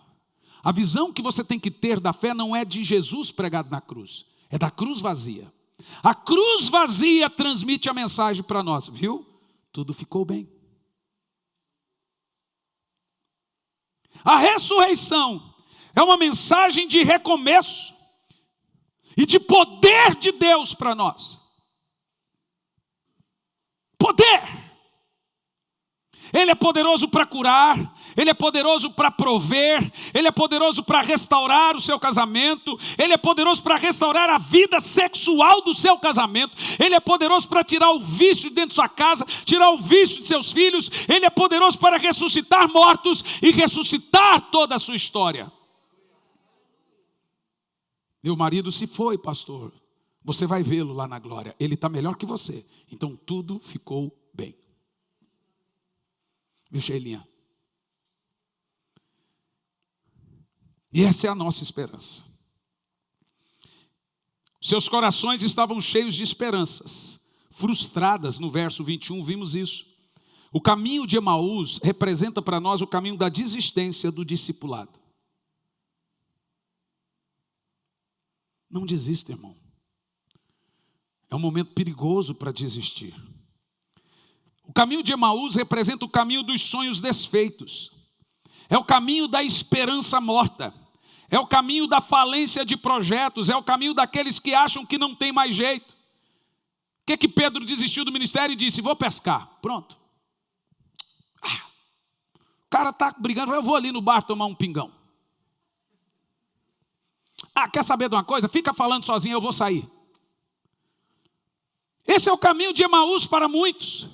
[SPEAKER 2] A visão que você tem que ter da fé não é de Jesus pregado na cruz, é da cruz vazia. A cruz vazia transmite a mensagem para nós, viu? Tudo ficou bem. A ressurreição é uma mensagem de recomeço e de poder de Deus para nós. Poder! Ele é poderoso para curar, Ele é poderoso para prover, Ele é poderoso para restaurar o seu casamento, Ele é poderoso para restaurar a vida sexual do seu casamento, Ele é poderoso para tirar o vício de dentro de sua casa, tirar o vício de seus filhos, Ele é poderoso para ressuscitar mortos e ressuscitar toda a sua história. Meu marido se foi, pastor, você vai vê-lo lá na glória, ele está melhor que você, então tudo ficou bem. Viu, Sheilinha? E essa é a nossa esperança. Seus corações estavam cheios de esperanças, frustradas. No verso 21 vimos isso. O caminho de Emaús representa para nós o caminho da desistência do discipulado. Não desista, irmão. É um momento perigoso para desistir. O caminho de Emaús representa o caminho dos sonhos desfeitos. É o caminho da esperança morta. É o caminho da falência de projetos. É o caminho daqueles que acham que não tem mais jeito. O que Pedro desistiu do ministério e disse? Vou pescar. Pronto. O cara está brigando. Eu vou ali no bar tomar um pingão. Quer saber de uma coisa? Fica falando sozinho, eu vou sair. Esse é o caminho de Emaús para muitos.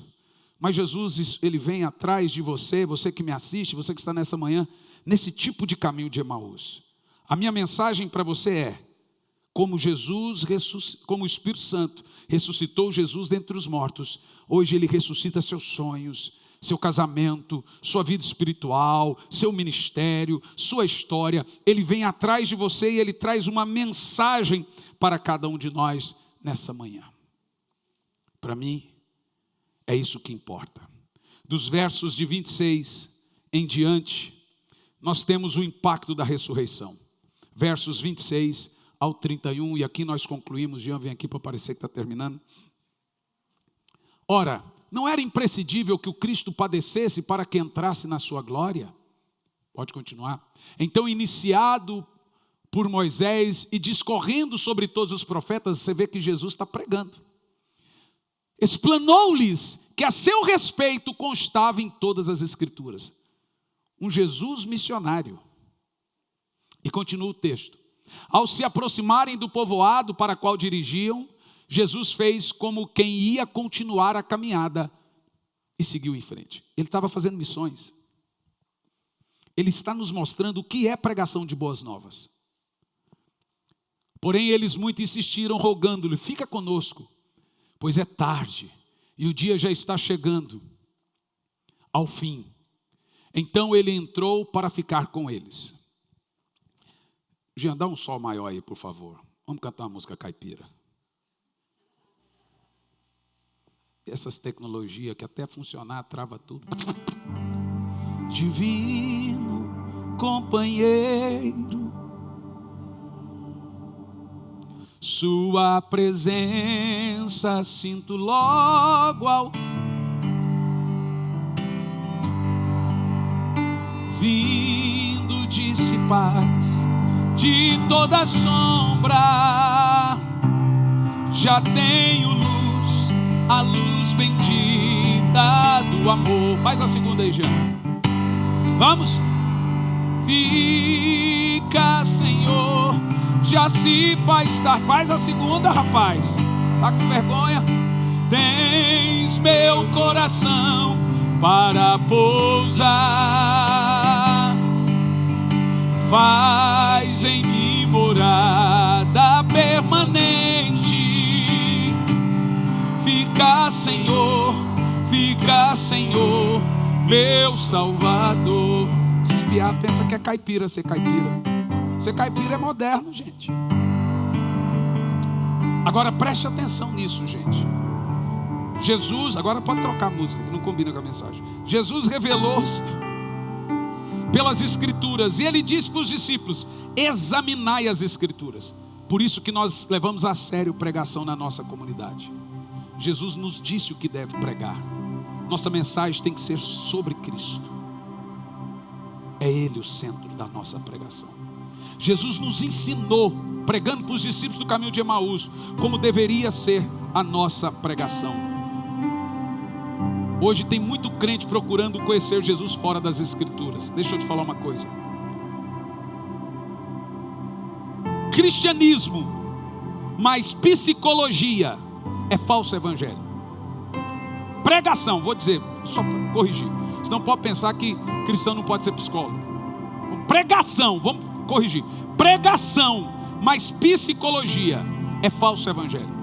[SPEAKER 2] Mas Jesus, ele vem atrás de você, você que me assiste, você que está nessa manhã, nesse tipo de caminho de Emaús. A minha mensagem para você é, como como o Espírito Santo ressuscitou Jesus dentre os mortos, hoje ele ressuscita seus sonhos, seu casamento, sua vida espiritual, seu ministério, sua história. Ele vem atrás de você e ele traz uma mensagem para cada um de nós nessa manhã. Para mim, é isso que importa. Dos versos de 26 em diante, nós temos o impacto da ressurreição. Versos 26 ao 31, e aqui nós concluímos. Jean, vem aqui para parecer que está terminando. Ora, não era imprescindível que o Cristo padecesse para que entrasse na sua glória? Pode continuar. Então, iniciado por Moisés e discorrendo sobre todos os profetas, você vê que Jesus está pregando. Explanou-lhes que a seu respeito constava em todas as Escrituras. Um Jesus missionário. E continua o texto. Ao se aproximarem do povoado para qual dirigiam, Jesus fez como quem ia continuar a caminhada e seguiu em frente. Ele estava fazendo missões. Ele está nos mostrando o que é pregação de boas novas. Porém, eles muito insistiram, rogando-lhe: fica conosco, pois é tarde e o dia já está chegando ao fim. Então ele entrou para ficar com eles. Jean, dá um sol maior aí, por favor. Vamos cantar uma música caipira. Essas tecnologias que até funcionar trava tudo. Divino companheiro, sua presença sinto logo ao vindo dissipar de toda sombra. Já tenho luz, a luz bendita do amor. Faz a segunda aí, Jean. Vamos. Fica, Senhor, já se faz tarde. Faz a segunda, rapaz. Tá com vergonha? Tens meu coração para pousar. Faz em mim morada permanente. Fica, Senhor, meu Salvador. Se espiar, pensa que é caipira ser caipira. Ser caipira é moderno, gente. Agora preste atenção nisso, gente. Jesus, agora pode trocar a música, que não combina com a mensagem. Jesus revelou-se pelas Escrituras, e ele disse para os discípulos: examinai as Escrituras. Por isso que nós levamos a sério pregação na nossa comunidade. Jesus nos disse o que deve pregar. Nossa mensagem tem que ser sobre Cristo. É Ele o centro da nossa pregação. Jesus nos ensinou, pregando para os discípulos do caminho de Emaús, como deveria ser a nossa pregação. Hoje tem muito crente procurando conhecer Jesus fora das Escrituras. Deixa eu te falar uma coisa. Cristianismo mais psicologia é falso evangelho. Pregação, vou dizer, só para corrigir, senão pode pensar que cristão não pode ser psicólogo. Pregação, vamos corrigir. Pregação mais psicologia é falso evangelho.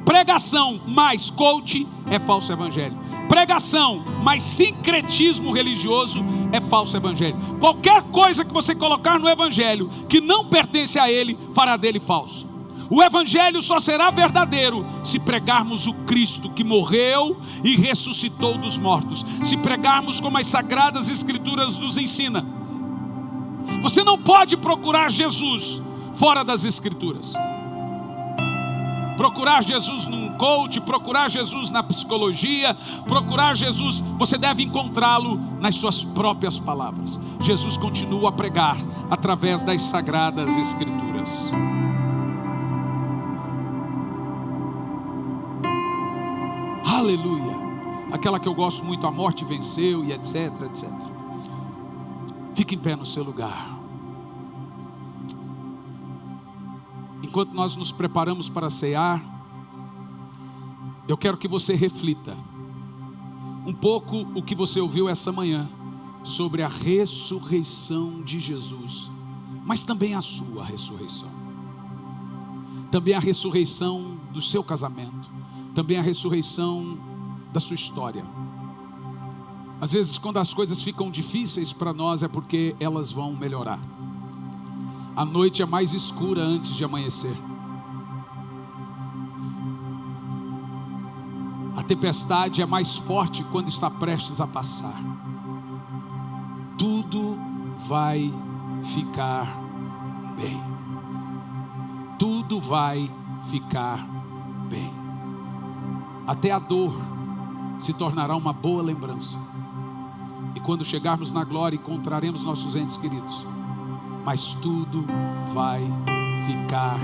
[SPEAKER 2] Pregação mais coach é falso evangelho. Pregação mais sincretismo religioso é falso evangelho. Qualquer coisa que você colocar no evangelho que não pertence a ele, fará dele falso. O evangelho só será verdadeiro se pregarmos o Cristo que morreu e ressuscitou dos mortos. Se pregarmos como as sagradas Escrituras nos ensinam. Você não pode procurar Jesus fora das Escrituras. Procurar Jesus num coach, procurar Jesus na psicologia, procurar Jesus, você deve encontrá-lo nas suas próprias palavras. Jesus continua a pregar através das sagradas Escrituras. Aleluia. Aquela que eu gosto muito, a morte venceu e etc, etc. Fique em pé no seu lugar. Enquanto nós nos preparamos para cear, eu quero que você reflita um pouco o que você ouviu essa manhã sobre a ressurreição de Jesus, mas também a sua ressurreição, também a ressurreição do seu casamento, também a ressurreição da sua história. Às vezes, quando as coisas ficam difíceis para nós, é porque elas vão melhorar. A noite é mais escura antes de amanhecer. A tempestade é mais forte quando está prestes a passar. Tudo vai ficar bem. tudo vai ficar bem. Até a dor se tornará uma boa lembrança. E quando chegarmos na glória, encontraremos nossos entes queridos. Mas tudo vai ficar